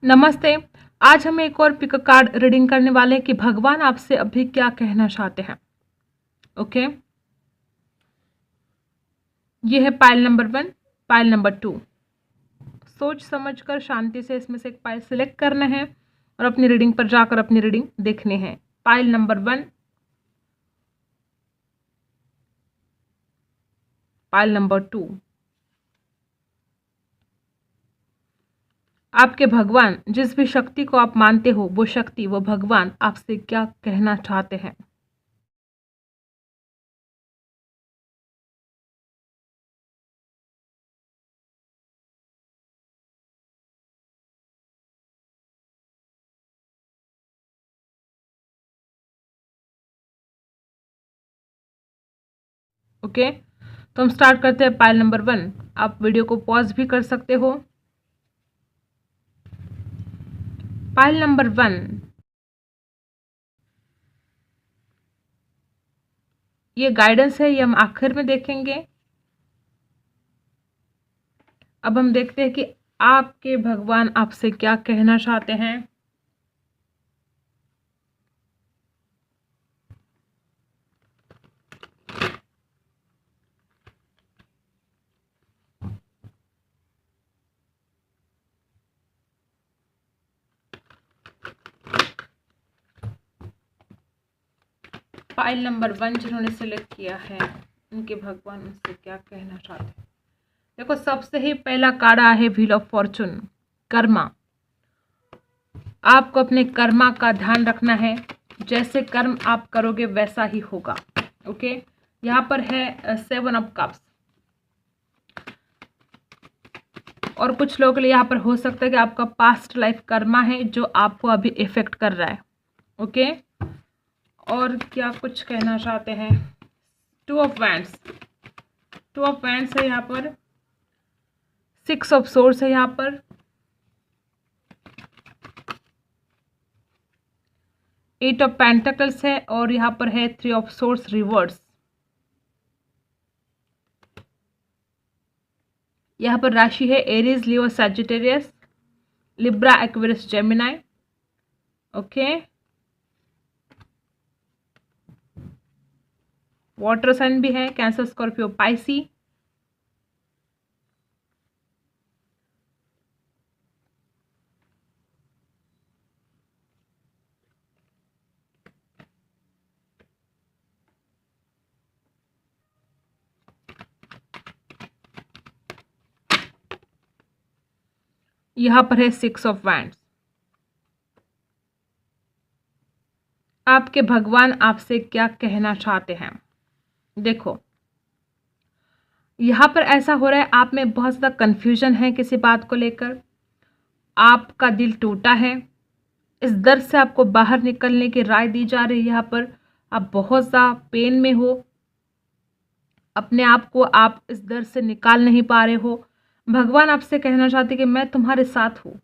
नमस्ते। आज हम एक और पिक कार्ड रीडिंग करने वाले हैं कि भगवान आपसे अभी क्या कहना चाहते हैं। ओके, ये है पाइल नंबर 1, पाइल नंबर 2। सोच समझकर शांति से इसमें से एक पाइल सिलेक्ट करना है और अपनी रीडिंग पर जाकर अपनी रीडिंग देखनी है। Pile number 1, pile number 2। आपके भगवान, जिस भी शक्ति को आप मानते हो, वो शक्ति, वो भगवान आपसे क्या कहना चाहते हैं। ओके, तो हम स्टार्ट करते हैं पाइल नंबर 1। आप वीडियो को पॉज भी कर सकते हो। पाइल नंबर 1, ये गाइडेंस है, ये हम आखिर में देखेंगे। अब हम देखते हैं कि आपके भगवान आपसे क्या कहना चाहते हैं। फाइल नंबर 1 जिन्होंने सिलेक्ट किया है, उनके भगवान उनसे क्या कहना चाहते हैं। देखो, सबसे ही पहला कार्ड आया है व्हील ऑफ फॉर्चून, कर्मा। आपको अपने कर्मा का ध्यान रखना है। जैसे कर्म आप करोगे वैसा ही होगा। ओके, यहाँ पर है 7 ऑफ कप्स। और कुछ लोगों के लिए यहाँ पर हो सकता है कि आपका पास्ट लाइफ कर्मा है जो आपको अभी इफेक्ट कर रहा है। ओके, और क्या कुछ कहना चाहते हैं। 2 ऑफ वैंड्स, 2 ऑफ वैंड्स है यहाँ पर। 6 ऑफ सोर्स है यहाँ पर। 8 ऑफ पेंटिकल्स है और यहाँ पर है 3 ऑफ सोर्स रिवर्स। यहाँ पर राशि है Aries, Leo, Sagittarius, Libra, Aquarius, Gemini. Okay, water sign भी है, कैंसर, स्कॉर्पियो, पाइसी। यहाँ पर है 6 ऑफ वैंड्स। आपके भगवान आपसे क्या कहना चाहते हैं। देखो, यहाँ पर ऐसा हो रहा है, आप में बहुत ज़्यादा कन्फ्यूजन है किसी बात को लेकर। आपका दिल टूटा है। इस दर्द से आपको बाहर निकलने की राय दी जा रही है। यहाँ पर आप बहुत ज़्यादा पेन में हो। अपने आप को आप इस दर्द से निकाल नहीं पा रहे हो। भगवान आपसे कहना चाहते कि मैं तुम्हारे साथ हूँ।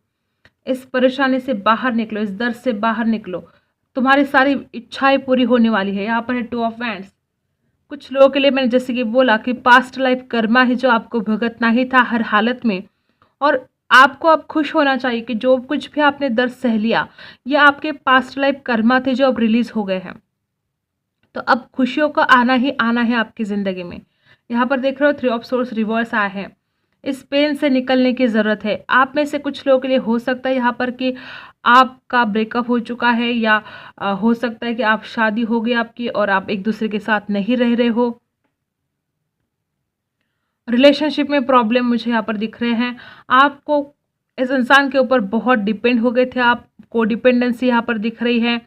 इस परेशानी से बाहर निकलो, इस दर्द से बाहर निकलो। तुम्हारी सारी इच्छाएं पूरी होने वाली है। यहाँ पर है 2 ऑफ वैंड्स। कुछ लोगों के लिए मैंने जैसे कि बोला कि पास्ट लाइफ कर्मा है जो आपको भुगतना ही था हर हालत में। और आपको अब खुश होना चाहिए कि जो कुछ भी आपने दर्द सह लिया, ये आपके पास्ट लाइफ कर्मा थे जो अब रिलीज हो गए हैं। तो अब खुशियों का आना ही आना है आपकी ज़िंदगी में। यहाँ पर देख रहे हो 3 ऑफ सोर्स रिवर्स आया है। इस पेन से निकलने की ज़रूरत है। आप में से कुछ लोगों के लिए हो सकता है यहाँ पर कि आपका ब्रेकअप हो चुका है, या हो सकता है कि आप शादी हो गई आपकी और आप एक दूसरे के साथ नहीं रह रहे हो। रिलेशनशिप में प्रॉब्लम मुझे यहाँ पर दिख रहे हैं। आपको इस इंसान के ऊपर बहुत डिपेंड हो गए थे आप। को डिपेंडेंसी यहाँ पर दिख रही है।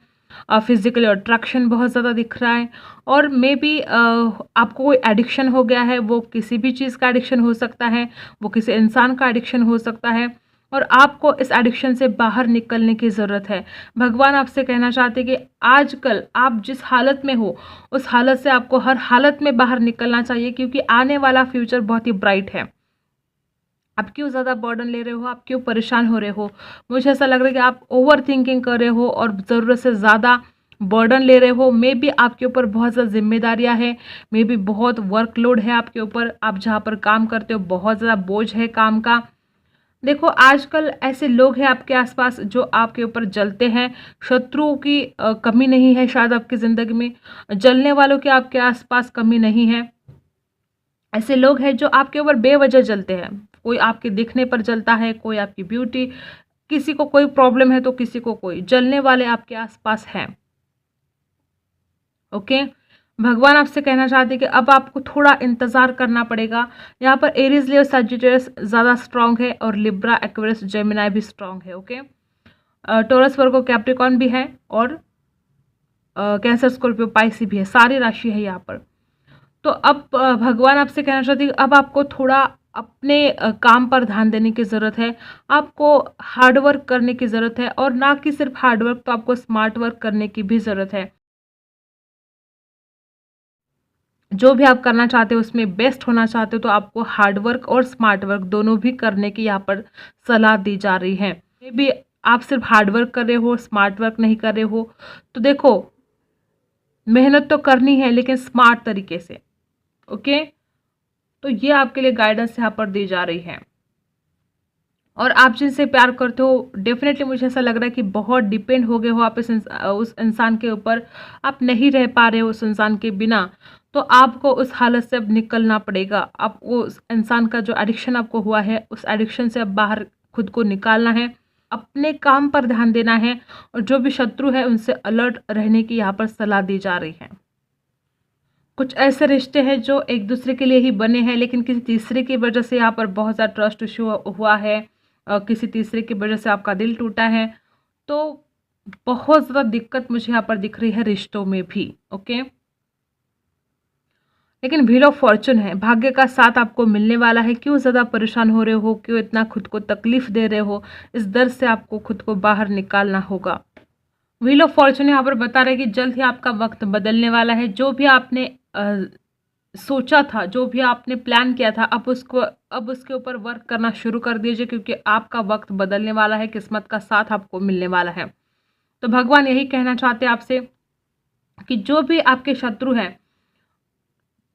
फिजिकली अट्रैक्शन बहुत ज़्यादा दिख रहा है। और मे बी आपको कोई एडिक्शन हो गया है। वो किसी भी चीज़ का एडिक्शन हो सकता है, वो किसी इंसान का एडिक्शन हो सकता है। और आपको इस एडिक्शन से बाहर निकलने की ज़रूरत है। भगवान आपसे कहना चाहते हैं कि आजकल आप जिस हालत में हो, उस हालत से आपको हर हालत में बाहर निकलना चाहिए, क्योंकि आने वाला फ्यूचर बहुत ही ब्राइट है। आप क्यों ज़्यादा बर्डन ले रहे हो, आप क्यों परेशान हो रहे हो। मुझे ऐसा लग रहा है कि आप ओवर थिंकिंग कर रहे हो और ज़रूरत से ज़्यादा बर्डन ले रहे हो। मे बी आपके ऊपर बहुत ज़्यादा जिम्मेदारियां हैं, मे बी बहुत वर्कलोड है आपके ऊपर। आप जहाँ पर काम करते हो बहुत ज़्यादा बोझ है काम का। देखो आजकल ऐसे लोग हैं आपके आसपास जो आपके ऊपर जलते हैं। शत्रुओं की कमी नहीं है शायद आपकी ज़िंदगी में, जलने वालों की आपके आसपास कमी नहीं है। ऐसे लोग हैं जो आपके ऊपर बेवजह जलते हैं। कोई आपके दिखने पर जलता है, कोई आपकी ब्यूटी, किसी को कोई प्रॉब्लम है तो किसी को कोई, जलने वाले आपके आसपास हैं। ओके, भगवान आपसे कहना चाहते हैं कि अब आपको थोड़ा इंतज़ार करना पड़ेगा। यहाँ पर एरीज, लियो, सजिटेरियस ज़्यादा स्ट्रांग है और लिब्रा, एक्वेरियस, जेमिनाई भी स्ट्रांग है। ओके, टॉरस, वर्गो, कैप्रिकॉर्न भी है और कैंसर, स्कॉर्पियो, पाइसी भी है, सारी राशि है यहाँ पर। तो अब भगवान आपसे कहना चाहते हैं कि अब आपको थोड़ा अपने काम पर ध्यान देने की ज़रूरत है। आपको हार्ड वर्क करने की ज़रूरत है, और ना कि सिर्फ हार्ड वर्क, तो आपको स्मार्ट वर्क करने की भी ज़रूरत है। जो भी आप करना चाहते हो उसमें बेस्ट होना चाहते हो तो आपको हार्ड वर्क और स्मार्ट वर्क दोनों भी करने की यहाँ पर सलाह दी जा रही है। मे बी आप सिर्फ हार्ड वर्क कर रहे हो, स्मार्ट वर्क नहीं कर रहे हो, तो देखो मेहनत तो करनी है लेकिन स्मार्ट तरीके से। ओके, तो ये आपके लिए गाइडेंस यहाँ पर दी जा रही है। और आप जिनसे प्यार करते हो, डेफिनेटली मुझे ऐसा लग रहा है कि बहुत डिपेंड हो गए हो आप उस इंसान के ऊपर, आप नहीं रह पा रहे हो उस इंसान के बिना, तो आपको उस हालत से अब निकलना पड़ेगा। आपको उस इंसान का जो एडिक्शन आपको हुआ है, उस एडिक्शन से अब बाहर खुद को निकालना है, अपने काम पर ध्यान देना है, और जो भी शत्रु है उनसे अलर्ट रहने की यहाँ पर सलाह दी जा रही है। कुछ ऐसे रिश्ते हैं जो एक दूसरे के लिए ही बने हैं, लेकिन किसी तीसरे की वजह से यहाँ पर बहुत ज़्यादा ट्रस्ट इशू हुआ है, किसी तीसरे की वजह से आपका दिल टूटा है, तो बहुत ज़्यादा दिक्कत मुझे यहाँ पर दिख रही है रिश्तों में भी। ओके, लेकिन व्हील ऑफ फॉर्चून है, भाग्य का साथ आपको मिलने वाला है। क्यों ज़्यादा परेशान हो रहे हो, क्यों इतना खुद को तकलीफ दे रहे हो, इस दर्द से आपको खुद को बाहर निकालना होगा। व्हील ऑफ फॉर्चून यहाँ पर बता रहे कि जल्द ही आपका वक्त बदलने वाला है। जो भी आपने सोचा था, जो भी आपने प्लान किया था, अब उसके ऊपर वर्क करना शुरू कर दीजिए, क्योंकि आपका वक्त बदलने वाला है, किस्मत का साथ आपको मिलने वाला है। तो भगवान यही कहना चाहते हैं आपसे कि जो भी आपके शत्रु हैं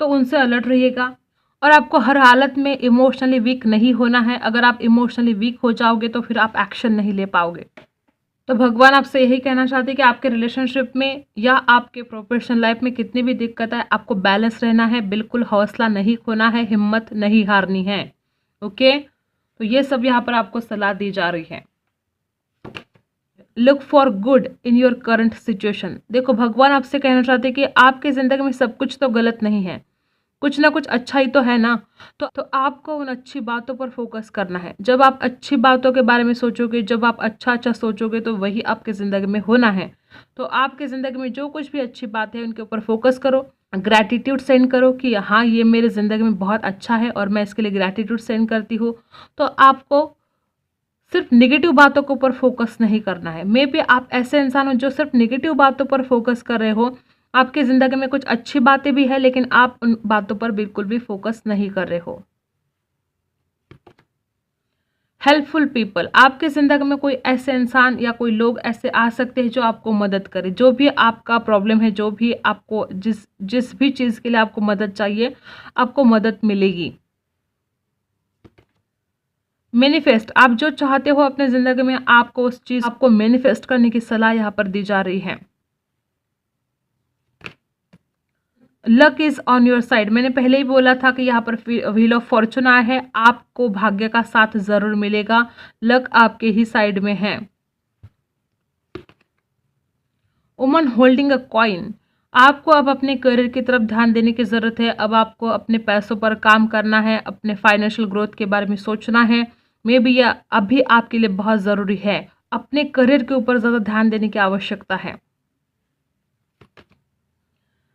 तो उनसे अलर्ट रहिएगा, और आपको हर हालत में इमोशनली वीक नहीं होना है। अगर आप इमोशनली वीक हो जाओगे तो फिर आप एक्शन नहीं ले पाओगे। तो भगवान आपसे यही कहना चाहते हैं कि आपके रिलेशनशिप में या आपके प्रोफेशनल लाइफ में कितनी भी दिक्कत है, आपको बैलेंस रहना है, बिल्कुल हौसला नहीं खोना है, हिम्मत नहीं हारनी है। ओके, तो ये सब यहाँ पर आपको सलाह दी जा रही है। Look for good in your current situation. देखो भगवान आपसे कहना चाहते हैं कि आपकी ज़िंदगी में सब कुछ तो गलत नहीं है, कुछ ना कुछ अच्छा ही तो है ना। तो आपको उन अच्छी बातों पर फोकस करना है। जब आप अच्छी बातों के बारे में सोचोगे, जब आप अच्छा अच्छा सोचोगे, तो वही आपकी ज़िंदगी में होना है। तो आपकी ज़िंदगी में जो कुछ भी अच्छी बात है उनके ऊपर फोकस करो, ग्रैटिट्यूड सेंड करो कि हाँ ये मेरी ज़िंदगी में बहुत अच्छा है और मैं इसके लिए ग्रैटिट्यूड सेंड करती हूँ। तो आपको सिर्फ नेगेटिव बातों के ऊपर फोकस नहीं करना है। मे बी आप ऐसे इंसान हो जो सिर्फ नेगेटिव बातों पर फोकस कर रहे हो, आपकी ज़िंदगी में कुछ अच्छी बातें भी है लेकिन आप उन बातों पर बिल्कुल भी फोकस नहीं कर रहे हो। हेल्पफुल पीपल, आपकी ज़िंदगी में कोई ऐसे इंसान या कोई लोग ऐसे आ सकते हैं जो आपको मदद करे। जो भी आपका प्रॉब्लम है, जो भी आपको जिस भी चीज़ के लिए आपको मदद चाहिए, आपको मदद मिलेगी। मैनिफेस्ट, आप जो चाहते हो अपने ज़िंदगी में, आपको उस चीज़ आपको मैनिफेस्ट करने की सलाह यहाँ पर दी जा रही है। Luck is on your side, मैंने पहले ही बोला था कि यहाँ पर व्हील ऑफ फॉर्चून आया है, आपको भाग्य का साथ जरूर मिलेगा, लक आपके ही साइड में है। वुमन होल्डिंग अ कॉइन, आपको अब अपने करियर की तरफ ध्यान देने की ज़रूरत है। अब आपको अपने पैसों पर काम करना है, अपने फाइनेंशियल ग्रोथ के बारे में सोचना है। मे बी यह अभी आपके लिए बहुत ज़रूरी है, अपने करियर के ऊपर ज़्यादा ध्यान देने की आवश्यकता है।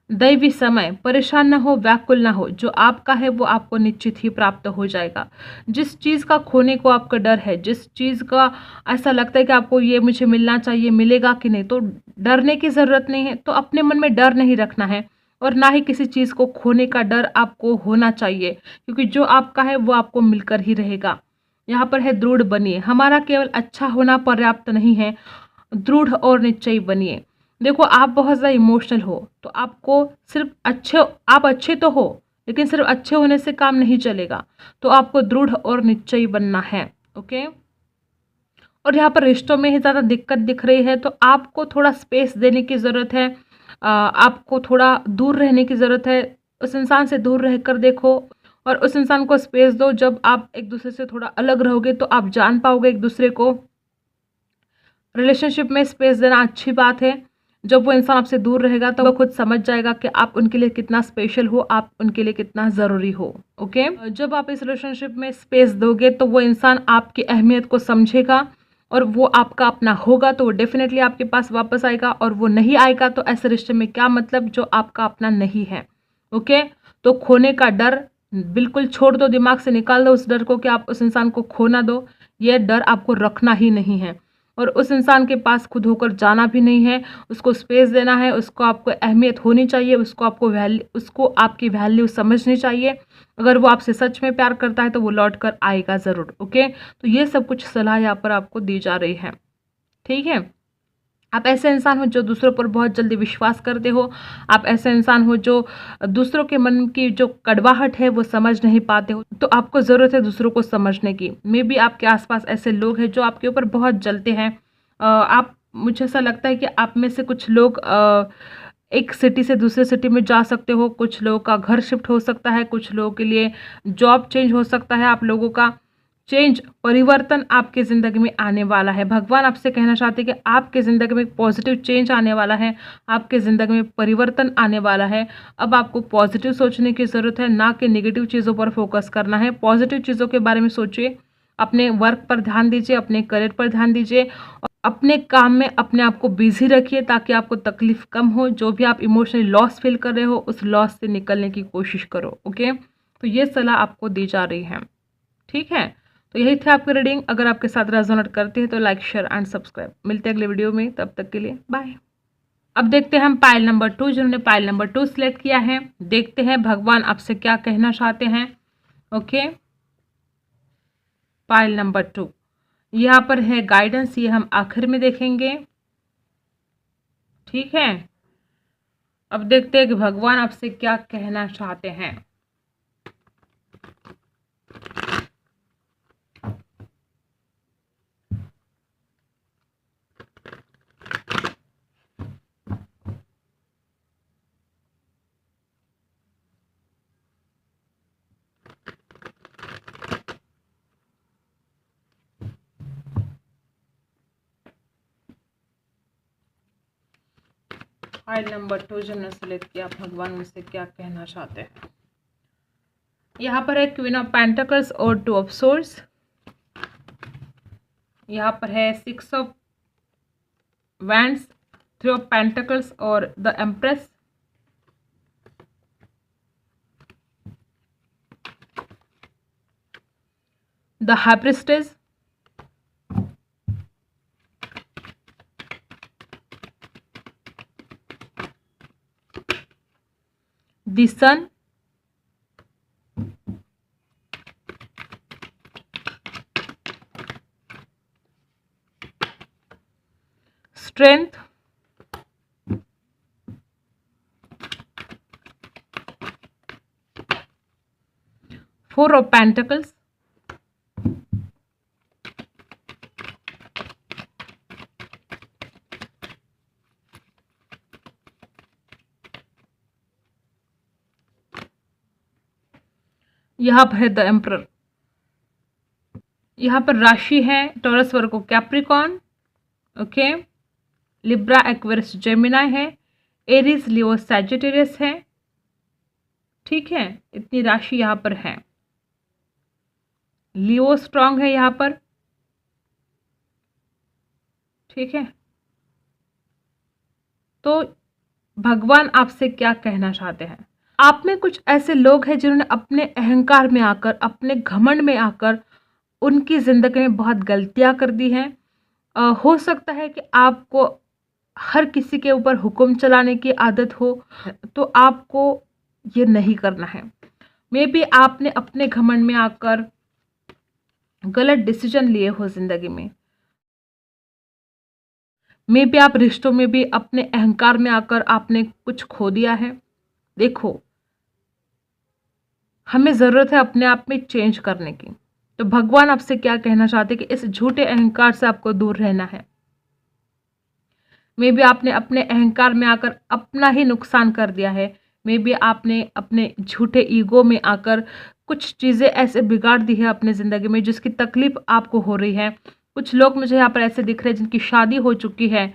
दैवी समय, परेशान ना हो, व्याकुल ना हो, जो आपका है वो आपको निश्चित ही प्राप्त हो जाएगा। जिस चीज़ का खोने को आपका डर है, जिस चीज़ का ऐसा लगता है कि आपको ये मुझे मिलना चाहिए, मिलेगा कि नहीं, तो डरने की ज़रूरत नहीं है। तो अपने मन में डर नहीं रखना है, और ना ही किसी चीज़ को खोने का डर आपको होना चाहिए, क्योंकि जो आपका है वो आपको मिलकर ही रहेगा। यहाँ पर है दृढ़ बनिए, हमारा केवल अच्छा होना पर्याप्त नहीं है, दृढ़ और निश्चयी बनिए। देखो आप बहुत ज़्यादा इमोशनल हो, तो आपको सिर्फ आप अच्छे तो हो, लेकिन सिर्फ अच्छे होने से काम नहीं चलेगा, तो आपको दृढ़ और निश्चयी बनना है। ओके। और यहाँ पर रिश्तों में ही ज़्यादा दिक्कत दिख रही है, तो आपको थोड़ा स्पेस देने की ज़रूरत है। आपको थोड़ा दूर रहने की ज़रूरत है। उस इंसान से दूर रहकर देखो और उस इंसान को स्पेस दो। जब आप एक दूसरे से थोड़ा अलग रहोगे तो आप जान पाओगे एक दूसरे को। रिलेशनशिप में स्पेस देना अच्छी बात है। जब वो इंसान आपसे दूर रहेगा तो वो खुद समझ जाएगा कि आप उनके लिए कितना स्पेशल हो, आप उनके लिए कितना ज़रूरी हो। ओके, जब आप इस रिलेशनशिप में स्पेस दोगे तो वो इंसान आपकी अहमियत को समझेगा और वो आपका अपना होगा, तो वो डेफिनेटली आपके पास वापस आएगा। और वो नहीं आएगा तो ऐसे रिश्ते में क्या मतलब जो आपका अपना नहीं है। ओके, तो खोने का डर बिल्कुल छोड़ दो, दिमाग से निकाल दो उस डर को कि आप उस इंसान को खो ना दो। ये डर आपको रखना ही नहीं है और उस इंसान के पास खुद होकर जाना भी नहीं है। उसको स्पेस देना है, उसको आपको अहमियत होनी चाहिए, उसको आपकी वैल्यू समझनी चाहिए। अगर वो आपसे सच में प्यार करता है तो वो लौट कर आएगा ज़रूर। ओके, तो ये सब कुछ सलाह यहाँ पर आपको दी जा रही है। ठीक है, आप ऐसे इंसान हो जो दूसरों पर बहुत जल्दी विश्वास करते हो। आप ऐसे इंसान हो जो दूसरों के मन की जो कड़वाहट है वो समझ नहीं पाते हो, तो आपको ज़रूरत है दूसरों को समझने की। मे बी आपके आसपास ऐसे लोग हैं जो आपके ऊपर बहुत जलते हैं। मुझे ऐसा लगता है कि आप में से कुछ लोग एक सिटी से दूसरे सिटी में जा सकते हो, कुछ लोगों का घर शिफ्ट हो सकता है, कुछ लोगों के लिए जॉब चेंज हो सकता है। आप लोगों का चेंज, परिवर्तन आपके ज़िंदगी में आने वाला है। भगवान आपसे कहना चाहते हैं कि आपके ज़िंदगी में एक पॉजिटिव चेंज आने वाला है, आपके ज़िंदगी में परिवर्तन आने वाला है। अब आपको पॉजिटिव सोचने की ज़रूरत है, ना कि नेगेटिव चीज़ों पर फोकस करना है। पॉजिटिव चीज़ों के बारे में सोचिए, अपने वर्क पर ध्यान दीजिए, अपने करियर पर ध्यान दीजिए और अपने काम में अपने आप को बिजी रखिए ताकि आपको तकलीफ कम हो। जो भी आप इमोशनली लॉस फील कर रहे हो उस लॉस से निकलने की कोशिश करो। ओके, तो ये सलाह आपको दी जा रही है। ठीक है, तो यही थी आपकी रीडिंग। अगर आपके साथ रेजोनेट करती है तो लाइक, शेयर एंड सब्सक्राइब। मिलते हैं अगले वीडियो में, तब तक के लिए बाय। अब देखते हैं हम पाइल नंबर 2, जिन्होंने पाइल नंबर 2 सिलेक्ट किया है। देखते हैं भगवान आपसे क्या कहना चाहते हैं। ओके, पाइल नंबर 2 यहाँ पर है गाइडेंस, ये हम आखिर में देखेंगे। ठीक है, अब देखते हैं कि भगवान आपसे क्या कहना चाहते हैं। फाइल नंबर 2 जो हमने सेलेक्ट किया, भगवान मुझसे क्या कहना चाहते हैं। यहाँ पर है क्वीन ऑफ पेंटिकल्स और 2 ऑफ सोर्ड्स। यहाँ पर है 6 ऑफ वैंड्स, 3 ऑफ पेंटिकल्स और the empress. The high priestess, the sun, strength, 4 of pentacles, यहाँ पर है द एम्परर। यहाँ पर राशि है Taurus, Virgo, Capricorn. Okay, Libra, Aquarius, Gemini है, एरीज, लियो, सैजिटेरियस है। ठीक है, इतनी राशि यहाँ पर है। लियो स्ट्रांग है यहाँ पर। ठीक है, तो भगवान आपसे क्या कहना चाहते हैं। आप में कुछ ऐसे लोग हैं जिन्होंने अपने अहंकार में आकर, अपने घमंड में आकर उनकी ज़िंदगी में बहुत गलतियां कर दी हैं। हो सकता है कि आपको हर किसी के ऊपर हुक्म चलाने की आदत हो, तो आपको ये नहीं करना है। मे बी आपने अपने घमंड में आकर गलत डिसीजन लिए हो ज़िंदगी में। मे बी आप रिश्तों में भी अपने अहंकार में आकर आपने कुछ खो दिया है। देखो, हमें ज़रूरत है अपने आप में चेंज करने की। तो भगवान आपसे क्या कहना चाहते हैं कि इस झूठे अहंकार से आपको दूर रहना है। मे बी आपने अपने अहंकार में आकर अपना ही नुकसान कर दिया है। मे बी आपने अपने झूठे ईगो में आकर कुछ चीज़ें ऐसे बिगाड़ दी है अपनी ज़िंदगी में जिसकी तकलीफ आपको हो रही है। कुछ लोग मुझे यहाँ पर ऐसे दिख रहे हैं जिनकी शादी हो चुकी है,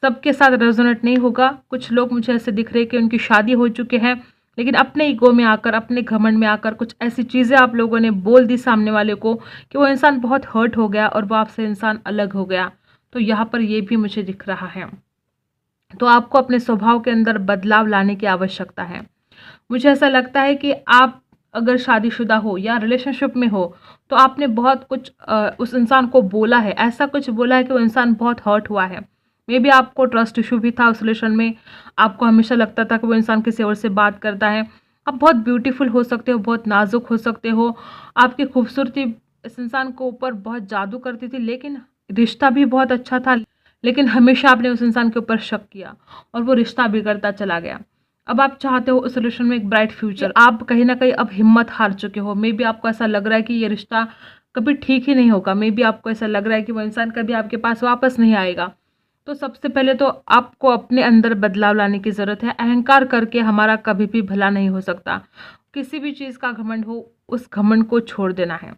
सबके साथ रेजोनेट नहीं होगा। कुछ लोग मुझे ऐसे दिख रहे हैं कि उनकी शादी हो चुके हैं, लेकिन अपने ईगो में आकर, अपने घमंड में आकर कुछ ऐसी चीज़ें आप लोगों ने बोल दी सामने वाले को कि वो इंसान बहुत हर्ट हो गया और वो आपसे इंसान अलग हो गया। तो यहाँ पर ये भी मुझे दिख रहा है। तो आपको अपने स्वभाव के अंदर बदलाव लाने की आवश्यकता है। मुझे ऐसा लगता है कि आप अगर शादीशुदा हो या रिलेशनशिप में हो तो आपने बहुत कुछ उस इंसान को बोला है, ऐसा कुछ बोला है कि वो इंसान बहुत हर्ट हुआ है। मे बी आपको ट्रस्ट इशू भी था उस रिलेशन में, आपको हमेशा लगता था कि वो इंसान किसी और से बात करता है। आप बहुत ब्यूटीफुल हो सकते हो, बहुत नाजुक हो सकते हो, आपकी खूबसूरती इस इंसान को ऊपर बहुत जादू करती थी, लेकिन रिश्ता भी बहुत अच्छा था, लेकिन हमेशा आपने उस इंसान के ऊपर शक किया और वो रिश्ता बिगड़ता चला गया। अब आप चाहते हो उस रिलेशन में एक ब्राइट फ्यूचर, आप कहीं ना कहीं अब हिम्मत हार चुके हो। मे बी आपको ऐसा लग रहा है कि ये रिश्ता कभी ठीक ही नहीं होगा। मे बी आपको ऐसा लग रहा है कि वो इंसान कभी आपके पास वापस नहीं आएगा। तो सबसे पहले तो आपको अपने अंदर बदलाव लाने की ज़रूरत है। अहंकार करके हमारा कभी भी भला नहीं हो सकता। किसी भी चीज़ का घमंड हो, उस घमंड को छोड़ देना है।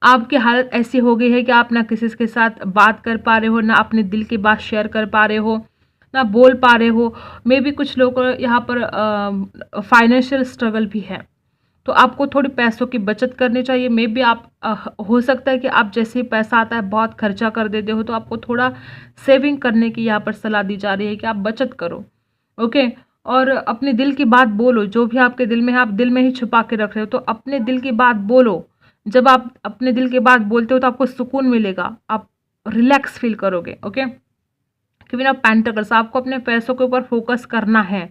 आपकी हालत ऐसी हो गई है कि आप ना किसी के साथ बात कर पा रहे हो, ना अपने दिल की बात शेयर कर पा रहे हो, ना बोल पा रहे हो। मे बी कुछ लोगों को यहाँ पर फाइनेंशियल स्ट्रगल भी है, तो आपको थोड़ी पैसों की बचत करनी चाहिए। मे बी आप हो सकता है कि आप जैसे ही पैसा आता है बहुत खर्चा कर देते हो, तो आपको थोड़ा सेविंग करने की यहाँ पर सलाह दी जा रही है कि आप बचत करो। ओके, और अपने दिल की बात बोलो। जो भी आपके दिल में है आप दिल में ही छुपा के रख रहे हो, तो अपने दिल की बात बोलो। जब आप अपने दिल की बात बोलते हो तो आपको सुकून मिलेगा, आप रिलैक्स फील करोगे। ओके, क्योंकि ना पेंटिकल्स, आपको अपने पैसों के ऊपर फोकस करना है।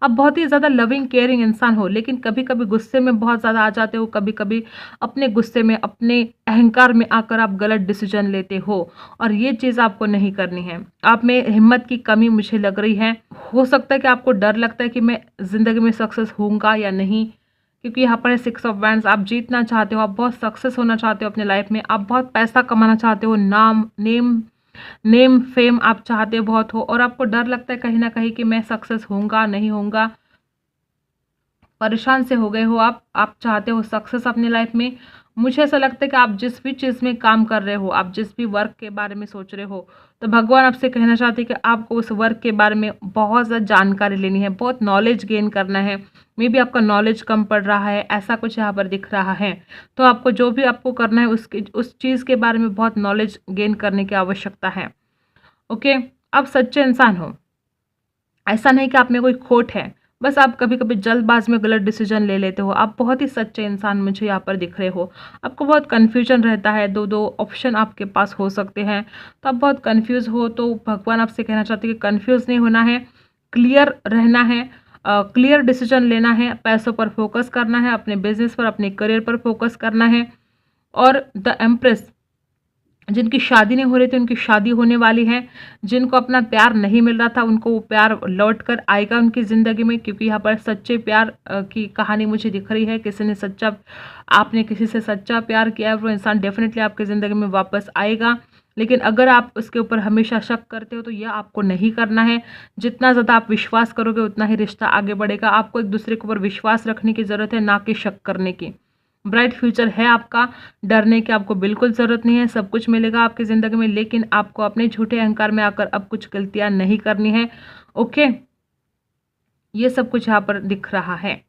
आप बहुत ही ज़्यादा लविंग केयरिंग इंसान हो, लेकिन कभी कभी गुस्से में बहुत ज़्यादा आ जाते हो। कभी कभी अपने गुस्से में, अपने अहंकार में आकर आप गलत डिसीजन लेते हो, और ये चीज़ आपको नहीं करनी है। आप में हिम्मत की कमी मुझे लग रही है। हो सकता है कि आपको डर लगता है कि मैं ज़िंदगी में सक्सेस होऊंगा या नहीं, क्योंकि यहाँ पर है 6 ऑफ वैंड्स। आप जीतना चाहते हो, आप बहुत सक्सेस होना चाहते हो अपने लाइफ में, आप बहुत पैसा कमाना चाहते हो, नेम फेम आप चाहते बहुत हो, और आपको डर लगता है कहीं ना कहीं कि मैं सक्सेस होऊंगा नहीं होऊंगा। परेशान से हो गए हो आप चाहते हो सक्सेस अपनी लाइफ में। मुझे ऐसा लगता है कि आप जिस भी चीज़ में काम कर रहे हो, आप जिस भी वर्क के बारे में सोच रहे हो, तो भगवान आपसे कहना चाहते हैं कि आपको उस वर्क के बारे में बहुत ज़्यादा जानकारी लेनी है, बहुत नॉलेज गेन करना है। मे बी आपका नॉलेज कम पड़ रहा है, ऐसा कुछ यहाँ पर दिख रहा है। तो आपको जो भी आपको करना है उस चीज़ के बारे में बहुत नॉलेज गेन करने की आवश्यकता है। ओके, आप सच्चे इंसान हो, ऐसा नहीं कि आप में कोई खोट है, बस आप कभी कभी जल्दबाज में गलत डिसीजन ले लेते हो। आप बहुत ही सच्चे इंसान मुझे यहाँ पर दिख रहे हो। आपको बहुत कन्फ्यूजन रहता है, दो दो ऑप्शन आपके पास हो सकते हैं, तो आप बहुत कन्फ्यूज़ हो। तो भगवान आपसे कहना चाहते हैं कि कन्फ्यूज़ नहीं होना है, क्लियर रहना है, क्लियर डिसीजन लेना है, पैसों पर फोकस करना है, अपने बिजनेस पर, अपने करियर पर फोकस करना है। और द एम्प्रेस, जिनकी शादी नहीं हो रही थी उनकी शादी होने वाली है, जिनको अपना प्यार नहीं मिल रहा था उनको वो प्यार लौट कर आएगा उनकी ज़िंदगी में, क्योंकि यहाँ पर सच्चे प्यार की कहानी मुझे दिख रही है। किसी ने सच्चा, आपने किसी से सच्चा प्यार किया है, वो इंसान डेफिनेटली आपकी ज़िंदगी में वापस आएगा। लेकिन अगर आप उसके ऊपर हमेशा शक करते हो तो यह आपको नहीं करना है। जितना ज़्यादा आप विश्वास करोगे उतना ही रिश्ता आगे बढ़ेगा। आपको एक दूसरे के ऊपर विश्वास रखने की ज़रूरत है, ना कि शक करने की। ब्राइट फ्यूचर है आपका, डरने की आपको बिल्कुल ज़रूरत नहीं है, सब कुछ मिलेगा आपकी ज़िंदगी में। लेकिन आपको अपने झूठे अहंकार में आकर अब कुछ गलतियां नहीं करनी है। ओके, ये सब कुछ यहाँ पर दिख रहा है।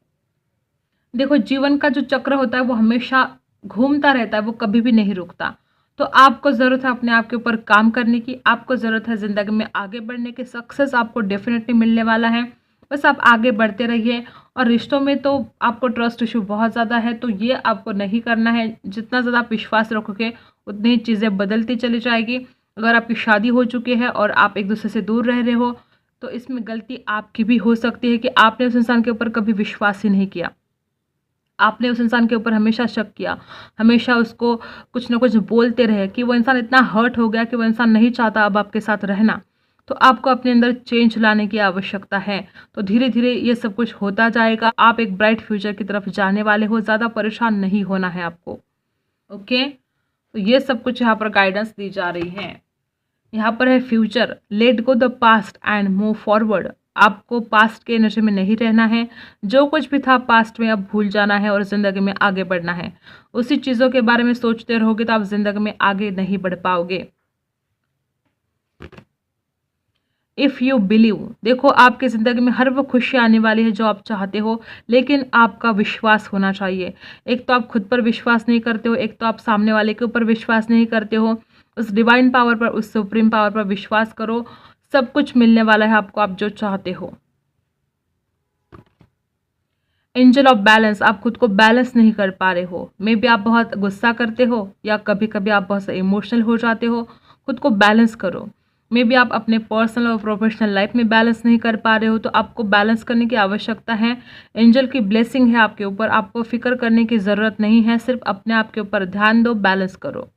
देखो, जीवन का जो चक्र होता है वो हमेशा घूमता रहता है, वो कभी भी नहीं रुकता। तो आपको ज़रूरत है अपने आप के ऊपर काम करने की, आपको ज़रूरत है ज़िंदगी में आगे बढ़ने की। सक्सेस आपको डेफिनेटली मिलने वाला है, बस आप आगे बढ़ते रहिए। और रिश्तों में तो आपको ट्रस्ट इशू बहुत ज़्यादा है, तो ये आपको नहीं करना है। जितना ज़्यादा आप विश्वास रखोगे उतनी चीज़ें बदलती चली जाएगी। अगर आपकी शादी हो चुकी है और आप एक दूसरे से दूर रह रहे हो, तो इसमें गलती आपकी भी हो सकती है कि आपने उस इंसान के ऊपर कभी विश्वास ही नहीं किया। आपने उस इंसान के ऊपर हमेशा शक किया, हमेशा उसको कुछ ना कुछ बोलते रहे कि वो इंसान इतना हर्ट हो गया कि वो इंसान नहीं चाहता अब आपके साथ रहना। तो आपको अपने अंदर चेंज लाने की आवश्यकता है। तो धीरे धीरे ये सब कुछ होता जाएगा। आप एक ब्राइट फ्यूचर की तरफ जाने वाले हो, ज़्यादा परेशान नहीं होना है आपको। ओके, तो ये सब कुछ यहाँ पर गाइडेंस दी जा रही है। यहाँ पर है future, let go the past and move forward. आपको पास्ट के एनर्जी में नहीं रहना है, जो कुछ भी था पास्ट में अब भूल जाना है और ज़िंदगी में आगे बढ़ना है। उसी चीज़ों के बारे में सोचते रहोगे तो आप ज़िंदगी में आगे नहीं बढ़ पाओगे। इफ़ यू बिलीव, देखो आपकी ज़िंदगी में हर वो खुशी आने वाली है जो आप चाहते हो, लेकिन आपका विश्वास होना चाहिए। एक तो आप खुद पर विश्वास नहीं करते हो, एक तो आप सामने वाले के ऊपर विश्वास नहीं करते हो। उस डिवाइन पावर पर, उस सुप्रीम पावर पर विश्वास करो, सब कुछ मिलने वाला है आपको, आप जो चाहते हो। एंजल ऑफ बैलेंस, आप खुद को बैलेंस नहीं कर पा रहे हो। मे बी आप बहुत गुस्सा करते हो या कभी कभी आप बहुत इमोशनल हो जाते हो। खुद को बैलेंस करो। मे बी आप अपने पर्सनल और प्रोफेशनल लाइफ में बैलेंस नहीं कर पा रहे हो, तो आपको बैलेंस करने की आवश्यकता है। एंजल की ब्लेसिंग है आपके ऊपर, आपको फिक्र करने की ज़रूरत नहीं है, सिर्फ अपने आप के ऊपर ध्यान दो, बैलेंस करो।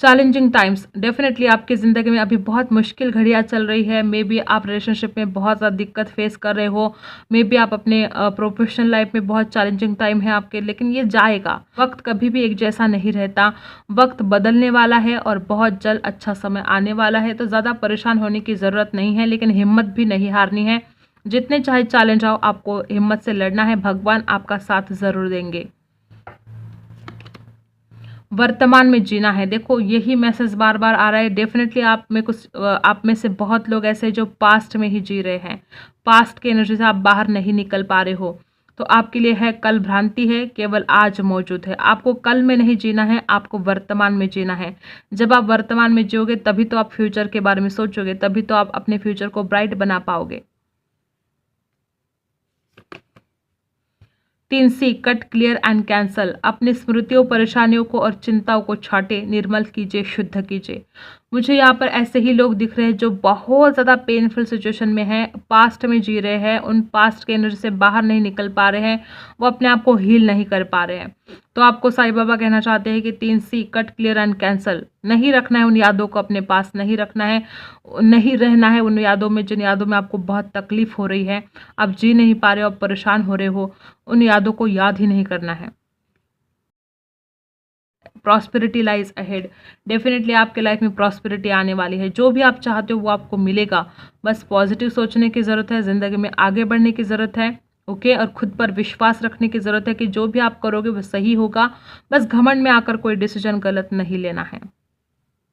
चैलेंजिंग टाइम्स, डेफिनेटली आपकी ज़िंदगी में अभी बहुत मुश्किल घड़ियाँ चल रही है। मे बी आप रिलेशनशिप में बहुत ज़्यादा दिक्कत फेस कर रहे हो, मे बी आप अपने प्रोफेशनल लाइफ में बहुत चैलेंजिंग टाइम है आपके, लेकिन ये जाएगा। वक्त कभी भी एक जैसा नहीं रहता, वक्त बदलने वाला है और बहुत जल्द अच्छा समय आने वाला है। तो ज़्यादा परेशान होने की ज़रूरत नहीं है, लेकिन हिम्मत भी नहीं हारनी है। जितने चाहे चैलेंज आओ, आपको हिम्मत से लड़ना है, भगवान आपका साथ ज़रूर देंगे। वर्तमान में जीना है, देखो यही मैसेज बार बार आ रहा है। डेफिनेटली आप में से बहुत लोग ऐसे जो पास्ट में ही जी रहे हैं, पास्ट की एनर्जी से आप बाहर नहीं निकल पा रहे हो। तो आपके लिए है कल भ्रांति है, केवल आज मौजूद है। आपको कल में नहीं जीना है, आपको वर्तमान में जीना है। जब आप वर्तमान में जियोगे तभी तो आप फ्यूचर के बारे में सोचोगे, तभी तो आप अपने फ्यूचर को ब्राइट बना पाओगे। 3C, cut, clear and cancel. अपनी स्मृतियों, परेशानियों को और चिंताओं को छाटे, निर्मल कीजिए, शुद्ध कीजिए। मुझे यहाँ पर ऐसे ही लोग दिख रहे हैं जो बहुत ज़्यादा पेनफुल सिचुएशन में हैं, पास्ट में जी रहे हैं, उन पास्ट के एनर्जी से बाहर नहीं निकल पा रहे हैं, वो अपने आप को हील नहीं कर पा रहे हैं। तो आपको साईं बाबा कहना चाहते हैं कि 3C, cut, clear and cancel. नहीं रखना है उन यादों को अपने पास, नहीं रखना है, नहीं रहना है उन यादों में जिन यादों में आपको बहुत तकलीफ हो रही है, आप जी नहीं पा रहे हो, आप परेशान हो रहे हो। उन यादों को याद ही नहीं करना है। प्रॉस्पेरिटी लाइज अहेड, डेफिनेटली आपके लाइफ में प्रॉस्पेरिटी आने वाली है। जो भी आप चाहते हो वो आपको मिलेगा। बस पॉजिटिव सोचने की ज़रूरत है, ज़िंदगी में आगे बढ़ने की ज़रूरत है। ओके, और खुद पर विश्वास रखने की ज़रूरत है कि जो भी आप करोगे वो सही होगा। बस घमंड में आकर कोई डिसीजन गलत नहीं लेना है।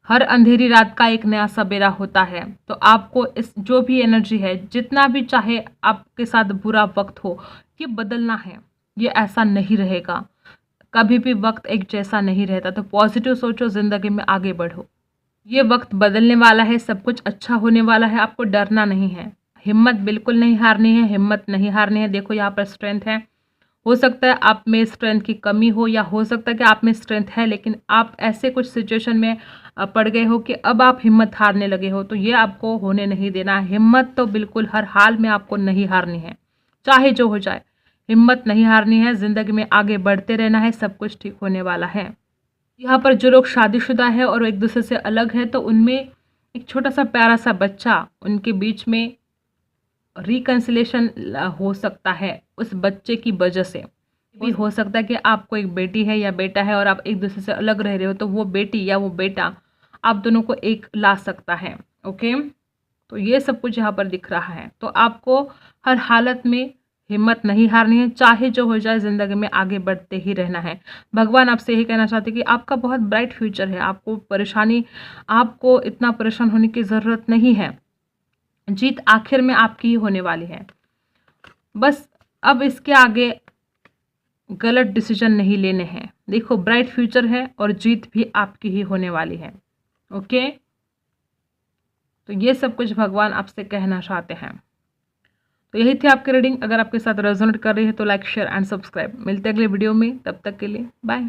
हर अंधेरी रात का एक नया सवेरा होता है। तो आपको इस जो भी एनर्जी है, जितना भी चाहे आपके साथ बुरा वक्त हो, ये बदलना है। ये ऐसा नहीं रहेगा, कभी भी वक्त एक जैसा नहीं रहता। तो पॉजिटिव सोचो, ज़िंदगी में आगे बढ़ो। ये वक्त बदलने वाला है, सब कुछ अच्छा होने वाला है। आपको डरना नहीं है, हिम्मत बिल्कुल नहीं हारनी है, हिम्मत नहीं हारनी है। देखो यहाँ पर स्ट्रेंथ है। हो सकता है आप में स्ट्रेंथ की कमी हो, या हो सकता है कि आप में स्ट्रेंथ है लेकिन आप ऐसे कुछ सिचुएशन में पड़ गए हो कि अब आप हिम्मत हारने लगे हो। तो ये आपको होने नहीं देना। हिम्मत तो बिल्कुल हर हाल में आपको नहीं हारनी है, चाहे जो हो जाए, हिम्मत नहीं हारनी है। ज़िंदगी में आगे बढ़ते रहना है, सब कुछ ठीक होने वाला है। यहाँ पर जो लोग शादीशुदा है और एक दूसरे से अलग है, तो उनमें एक छोटा सा प्यारा सा बच्चा, उनके बीच में रिकन्सिलेशन हो सकता है उस बच्चे की वजह से। भी हो सकता है कि आपको एक बेटी है या बेटा है और आप एक दूसरे से अलग रह रहे हो, तो वो बेटी या वो बेटा आप दोनों को एक ला सकता है। ओके, तो ये सब कुछ यहाँ पर दिख रहा है। तो आपको हर हालत में हिम्मत नहीं हारनी है, चाहे जो हो जाए, ज़िंदगी में आगे बढ़ते ही रहना है। भगवान आपसे यही कहना चाहते हैं कि आपका बहुत ब्राइट फ्यूचर है। आपको इतना परेशान होने की ज़रूरत नहीं है। जीत आखिर में आपकी ही होने वाली है। बस अब इसके आगे गलत डिसीजन नहीं लेने हैं। देखो ब्राइट फ्यूचर है और जीत भी आपकी ही होने वाली है। ओके, तो ये सब कुछ भगवान आपसे कहना चाहते हैं। तो यही थी आपकी रीडिंग। अगर आपके साथ रेजोनेट कर रही है तो लाइक, शेयर एंड सब्सक्राइब। मिलते हैं अगले वीडियो में, तब तक के लिए बाय।